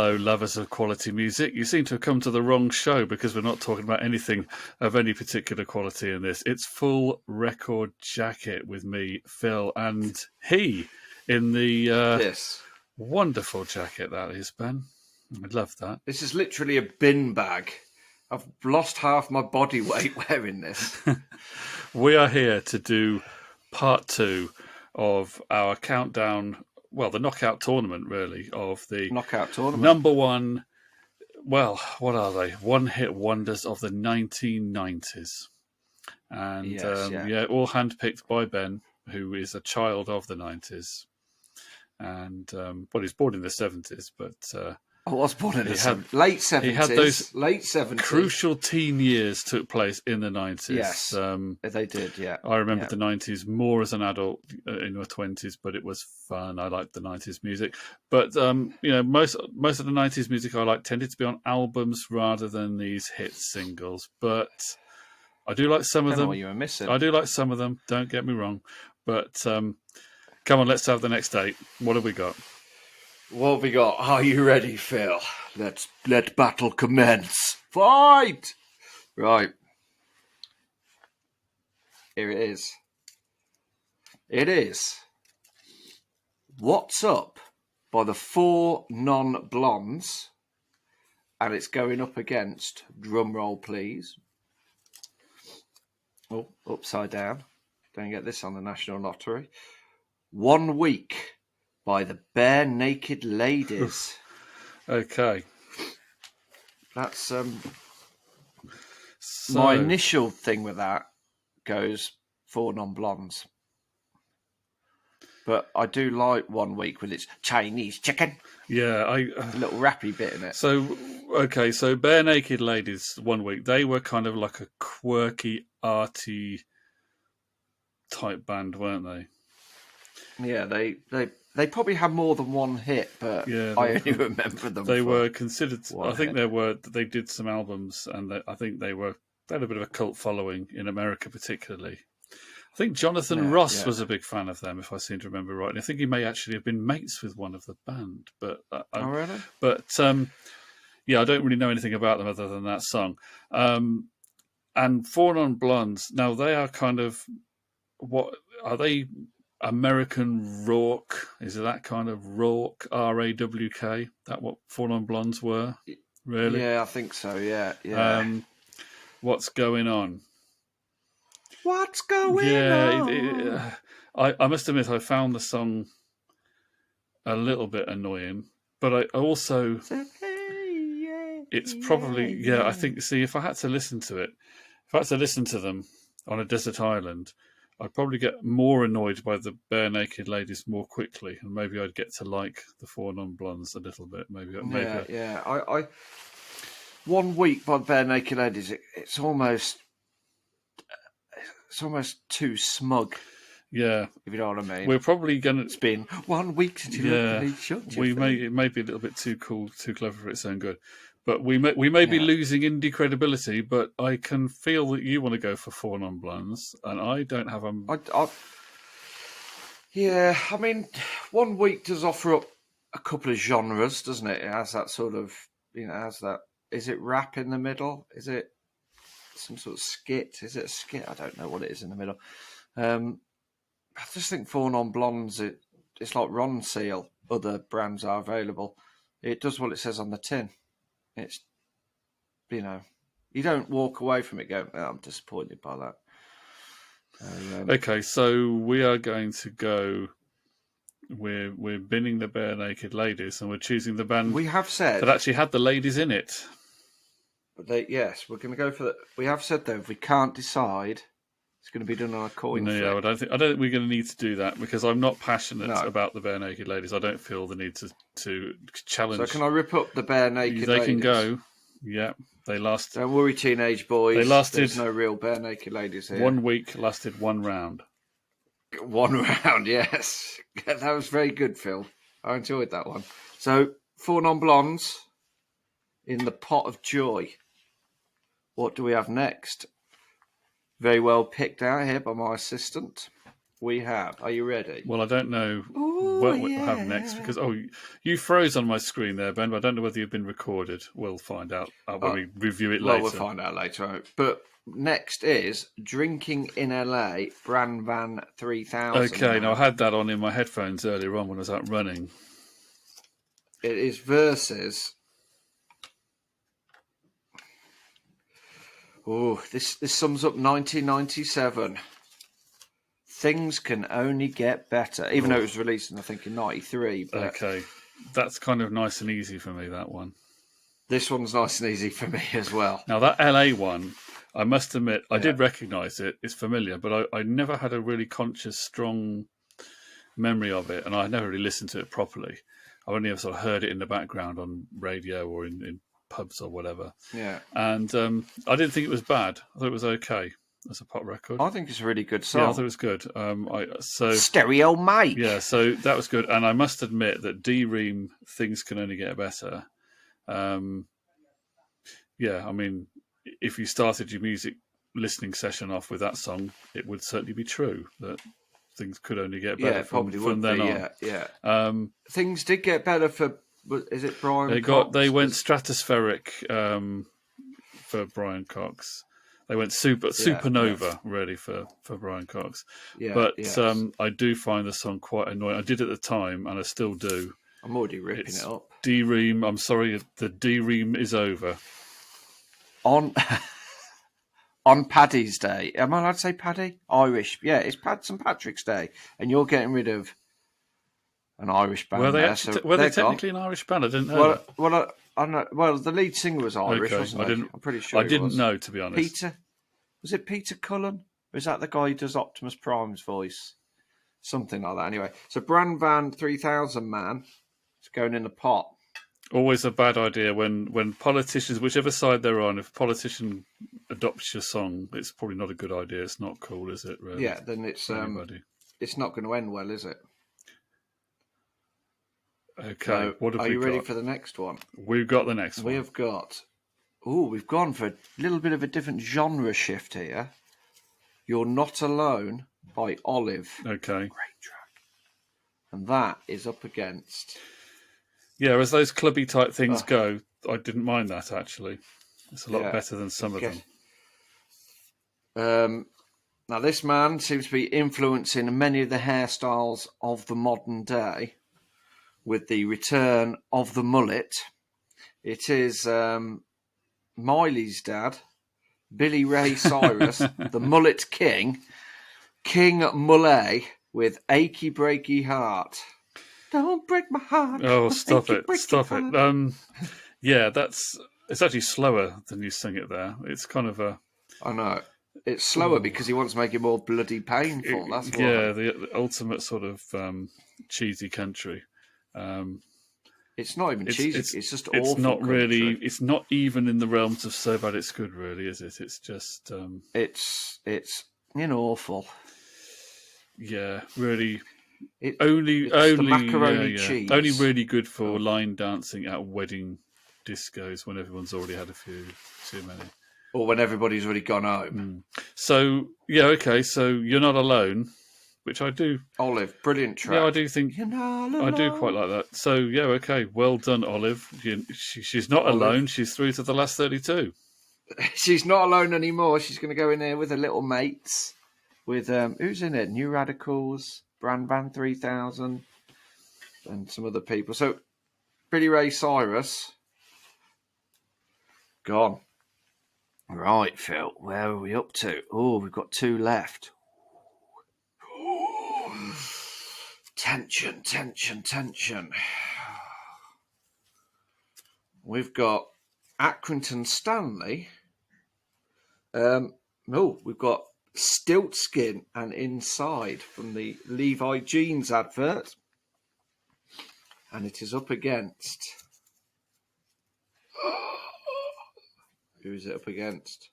Hello, lovers of quality music. You seem to have come to the wrong show because we're not talking about anything of any particular quality in this. It's Full Record Jacket with me, Phil, and he in the This. wonderful jacket that is, Ben. I love that. This is literally a bin bag. I've lost half my body weight wearing this. We are here to do part 2 of our countdown, well, the knockout tournament, really, of the Knockout tournament. number one, well, what are they? One-hit wonders of the 1990s. And Yes, all handpicked by Ben, who is a child of the 90s. And, well, he's born in the 70s, but... I was born in the late 70s. He had those late 70s. Crucial teen years took place in the 90s. Yes, they did, yeah. I remember the 90s more as an adult in my 20s, but it was fun. I liked the 90s music. But, most of the 90s music I liked tended to be on albums rather than these hit singles. But I do like some of them. What you were missing. I do like some of them, don't get me wrong. But come on, let's have the next date. What have we got? What have we got? Are you ready, Phil? Let battle commence. Fight! Right. Here it is. It is What's Up by the Four Non-Blondes. And it's going up against, drum roll please. Oh, upside down. Don't get this on the National Lottery. 1 Week by the Bare Naked Ladies. Okay. That's my initial thing with that goes Four Non-Blondes. But I do like 1 Week with its Chinese chicken. Yeah, a little rappy bit in it. So Bare Naked Ladies 1 Week, they were kind of like a quirky, arty type band, weren't they? Yeah, they probably had more than one hit, but I only remember them. They were considered. I think hit. they did some albums, and I think they had a bit of a cult following in America, particularly. I think Jonathan Ross was a big fan of them, if I seem to remember right. And I think he may actually have been mates with one of the band. But oh, really? But I don't really know anything about them other than that song. And Four Non-Blondes, now they are kind of, what are they? American rock? Is it that kind of rock? R-A-W-K? That what Four Non-Blondes were? Really? Yeah, I think so. Yeah. What's going on? What's going on? I must admit, I found the song a little bit annoying, but I also, it's probably, I think, see, if I had to listen to them on a desert island, I'd probably get more annoyed by the Bare Naked Ladies more quickly, and maybe I'd get to like the Four Non-Blondes a little bit. Maybe. 1 Week by the Bare Naked Ladies. It's almost too smug. Yeah, if you know what I mean. We're probably gonna. It's been 1 week since you it may be a little bit too cool, too clever for its own good. But we may be losing indie credibility, but I can feel that you want to go for Four Non-Blondes, and I don't have a... I mean, 1 Week does offer up a couple of genres, doesn't it? It has that sort of, is it rap in the middle? Is it some sort of skit? Is it a skit? I don't know what it is in the middle. I just think Four Non-Blondes, it's like Ron Seal. Other brands are available. It does what it says on the tin. It's, you don't walk away from it going, I'm disappointed by that. Okay, so we are going to go. We're binning the Bare Naked Ladies, and we're choosing the band we have said that actually had the ladies in it. But we're going to go for that. We have said though, if we can't decide, it's going to be done on a coin flip. I don't think we're going to need to do that because I'm not passionate about the Bare Naked Ladies. I don't feel the need to challenge. So can I rip up the Bare Naked Ladies? They can go. Yeah, they last. Don't worry, teenage boys. They lasted. There's no real Bare Naked Ladies here. 1 week lasted 1 round. 1 round, yes. That was very good, Phil. I enjoyed that one. So, Four Non-Blondes in the pot of joy. What do we have next? Very well picked out here by my assistant. we have. Are you ready? Well, I don't know what we'll have next because you froze on my screen there, Ben. But I don't know whether you've been recorded. We'll find out when we review it later. Well, we'll find out later. But next is Drinking in LA, Bran Van 3000. Okay, now I had that on in my headphones earlier on when I was out running. It is versus. Oh, this sums up 1997. Things Can Only Get Better, even though it was released, I think, in 93. But okay, that's kind of nice and easy for me, that one. This one's nice and easy for me as well. Now, that LA one, I must admit, I did recognise it. It's familiar, but I never had a really conscious, strong memory of it, and I never really listened to it properly. I only ever sort of heard it in the background on radio or in pubs or whatever. Yeah. And I didn't think it was bad. I thought it was okay as a pop record. I think it's a really good song. Yeah, I thought it was good. Stereo Mike. Yeah, so that was good. And I must admit that ream Things Can Only Get Better. Yeah, I mean, if you started your music listening session off with that song, it would certainly be true that things could only get better from then on. Yeah. Things did get better for, is it Brian Cox? They went stratospheric for Brian Cox. They went supernova, really, for Brian Cox. Yeah, but I do find the song quite annoying. I did at the time, and I still do. I'm already ripping it up. D-ream, I'm sorry, the D-ream is over. On Paddy's Day. Am I allowed to say Paddy? Irish. Yeah, it's St. Patrick's Day, and you're getting rid of an Irish band. Were they technically an Irish band? I didn't know. I know. Well, the lead singer was Irish, wasn't he? I'm pretty sure. I didn't know, to be honest. Was it Peter Cullen? Or is that the guy who does Optimus Prime's voice? Something like that. Anyway, so Bran Van 3000 man is going in the pot. Always a bad idea when politicians, whichever side they're on, if a politician adopts your song, it's probably not a good idea. It's not cool, is it? Really? Yeah, then it's not going to end well, is it? Okay, so, what have we got? Are you ready for the next one? We've got the next one. We have got... we've gone for a little bit of a different genre shift here. You're Not Alone by Olive. Okay. Great track. And that is up against... Yeah, as those clubby type things go, I didn't mind that, actually. It's a lot better than some of them. Now, this man seems to be influencing many of the hairstyles of the modern day with the return of the mullet. It is Miley's dad, Billy Ray Cyrus, the mullet king, King Mullet, with Achy Breaky Heart. Don't break my heart. Oh, stop it. Yeah, it's actually slower than you sing it there. It's kind of a... I know. It's slower because he wants to make it more bloody painful. That's why. Yeah, the ultimate sort of cheesy country. It's not even cheesy. It's just awful. It's not country. really. It's not even in the realms of so bad it's good, really, is it? It's just. It's awful. Yeah, really. It's only the macaroni cheese. Only really good for line dancing at wedding discos when everyone's already had a few too many. Or when everybody's already gone home. So, yeah, okay, so You're Not Alone, which I do... Olive, brilliant track. Yeah, I do think... I do quite like that. So, yeah, okay, well done, Olive. She's not alone, she's through to the last 32. She's not alone anymore. She's going to go in there with her little mates. With, who's in it? New Radicals, Bran Van 3000, and some other people. So, Billy Ray Cyrus, gone. Right, Phil, where are we up to? Oh, we've got two left. Tension. We've got Accrington Stanley. We've got Stiltskin and Inside from the Levi Jeans advert. And it is up against... Who is it up against?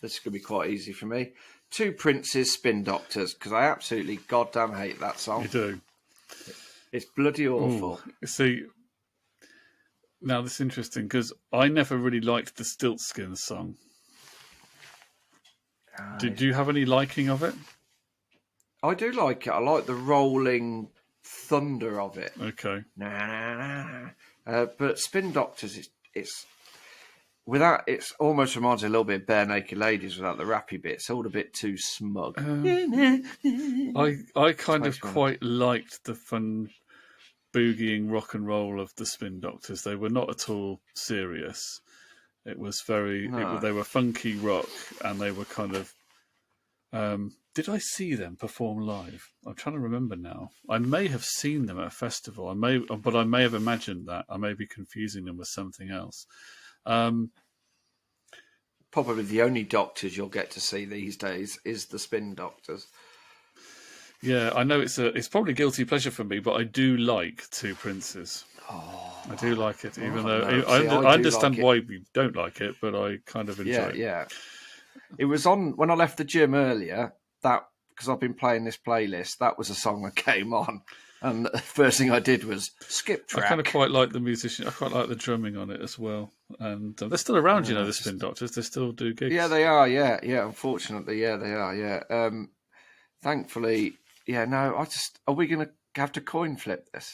This is going to be quite easy for me. Two Prince's Spin Doctors, because I absolutely goddamn hate that song. You do? It's bloody awful. Ooh. See, now this is interesting, because I never really liked the Stiltskin song. Did you have any liking of it? I do like it. I like the rolling thunder of it. Okay. But Spin Doctors, it's without. It's almost reminds me a little bit of Bare Naked Ladies without the rappy bit. It's all a bit too smug. I kind of quite liked the fun boogieing rock and roll of the Spin Doctors. They were not at all serious. It was very. No. They were funky rock, and they were kind of. Did I see them perform live? I'm trying to remember now. I may have seen them at a festival. But I may have imagined that. I may be confusing them with something else. Probably the only Doctors you'll get to see these days is the Spin Doctors. Yeah, I know it's probably guilty pleasure for me, but I do like Two Princes. Oh, I do like it, even though no. I understand why we don't like it, but I kind of enjoy it. Yeah. It was on when I left the gym earlier. That because I've been playing this playlist. That was a song that came on, and the first thing I did was skip track. I kind of quite like the musician. I quite like the drumming on it as well. And they're still around, the Spin Doctors. They still do gigs. Yeah, they are. Yeah. Unfortunately, yeah, they are. Yeah. Thankfully, yeah. No, are we going to have to coin flip this?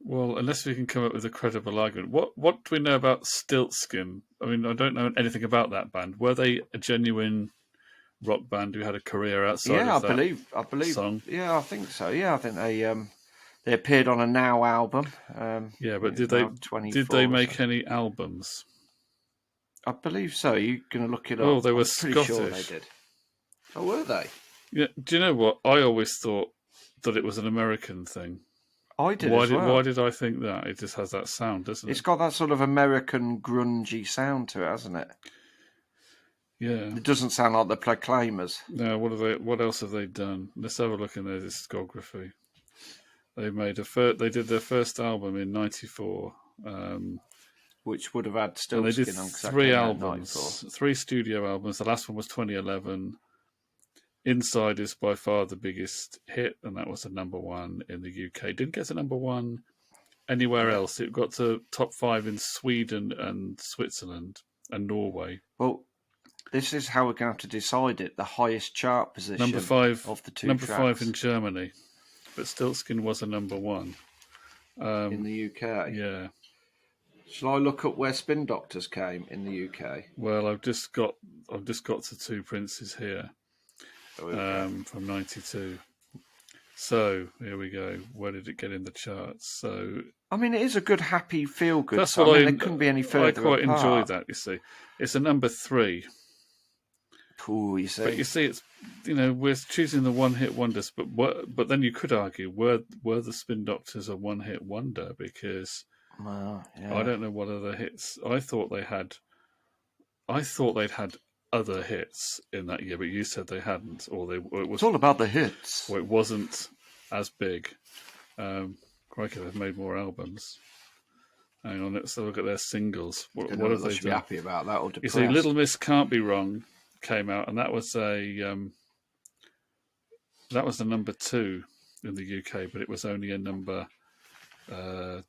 Well, unless we can come up with a credible argument. What do we know about Stiltskin? I mean, I don't know anything about that band. Were they a genuine rock band who had a career outside of that I believe song? Yeah, I think so. Yeah, I think they appeared on a Now album. Yeah, but did they make any albums? I believe so. You're going to look it up. Oh, they were pretty Scottish. sure they did. Oh, were they? Yeah. Do you know what? I always thought that it was an American thing. I did as well. Why did I think that? It just has that sound, doesn't it? It's got that sort of American grungy sound to it, hasn't it? Yeah. It doesn't sound like the Proclaimers. No, what else have they done? Let's have a look in their discography. They did their first album in '94. Which would have had and they did Stiltskin on. 3 albums, 3 studio albums. The last one was 2011. Inside is by far the biggest hit, and that was a #1 in the UK. Didn't get to #1 anywhere else. It got to top 5 in Sweden and Switzerland and Norway. Well, this is how we're going to have to decide it. The highest chart position #5 of the two Number tracks. 5 in Germany, but Stiltskin was a #1 in the UK. Yeah. Shall I look up where Spin Doctors came in the UK? Well, I've just got to Two Princes here. From '92. So here we go. Where did it get in the charts? So I mean, it is a good, happy, feel good. That's song. what It couldn't be any further. I quite apart. enjoy that. You see, it's a #3. Ooh, you see. But you see, it's we're choosing the one-hit wonders, but then you could argue were the Spin Doctors a one-hit wonder because I don't know what other hits. I thought they'd had other hits in that year, but you said they hadn't, or it's all about the hits. Or it wasn't as big. Crikey, they've made more albums. Hang on, let's look at their singles. What have they done? Be happy about that or depressed. You see, Little Miss Can't Be Wrong came out, and that was the #2 in the UK, but it was only a number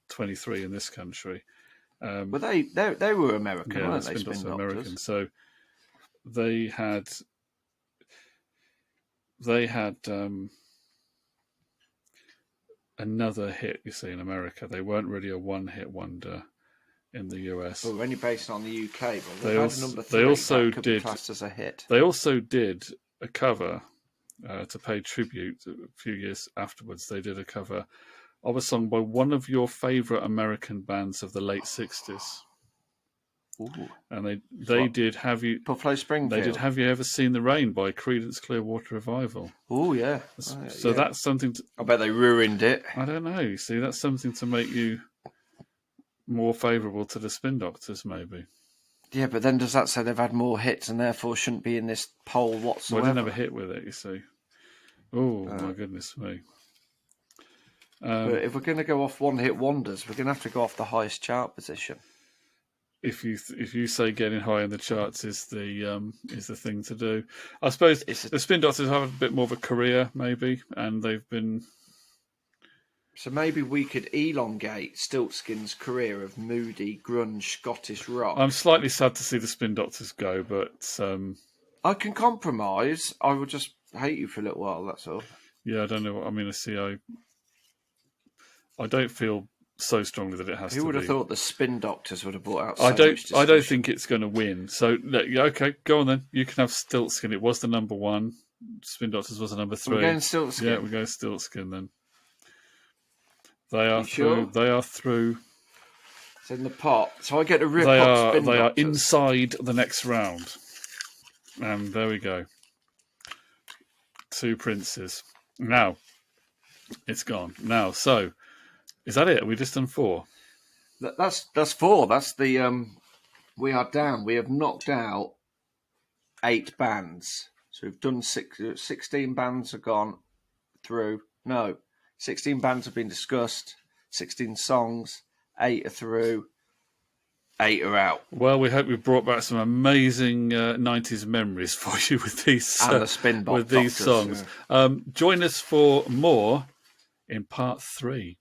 23 in this country. But they were American, yeah, weren't they? Spin Spin Doctors Doctors. American, so they had another hit. You see, in America, they weren't really a one-hit wonder in the US. Well, we're only based on the UK, but They also did classed as a hit. They also did a cover to pay tribute. A few years afterwards, they did a cover of a song by one of your favourite American bands of the late '60s. Ooh. And they did Have You Buffalo Springfield. They did Have You Ever Seen the Rain by Creedence Clearwater Revival. Oh yeah. So that's something. I bet they ruined it. I don't know. You see, that's something to make you more favourable to the Spin Doctors, maybe. Yeah, but then does that say they've had more hits and therefore shouldn't be in this poll whatsoever? Well, I didn't have a hit with it, you see. Oh my goodness me. But if we're going to go off one-hit wonders, we're going to have to go off the highest chart position. If you say getting high in the charts is the thing to do, I suppose the Spin Doctors have a bit more of a career, maybe, and they've been. So maybe we could elongate Stiltskin's career of moody grunge Scottish rock. I'm slightly sad to see the Spin Doctors go, but I can compromise. I would just hate you for a little while. That's all. Yeah, I don't know what I mean. I don't feel so strongly that it has to be. Who would have thought the Spin Doctors would have brought out? I don't think it's going to win. So okay, go on then. You can have Stiltskin. It was the number 1. Spin Doctors was the number 3. We're going Stiltskin. Yeah, we're going Stiltskin then. They are through. Sure? They are through. It's in the pot. So I get to rip up Spin Doctors. They are inside the next round. And there we go. 2 princes. Now, it's gone. Now, so, is that it? Have we just done 4? That's 4. That's the... we are down. We have knocked out 8 bands. So we've done 16 bands have gone through. No, 16 bands have been discussed. 16 songs. 8 are through. 8 are out. Well, we hope we've brought back some amazing 90s memories for you with these and the Spin with these songs. Yeah. Join us for more in part 3.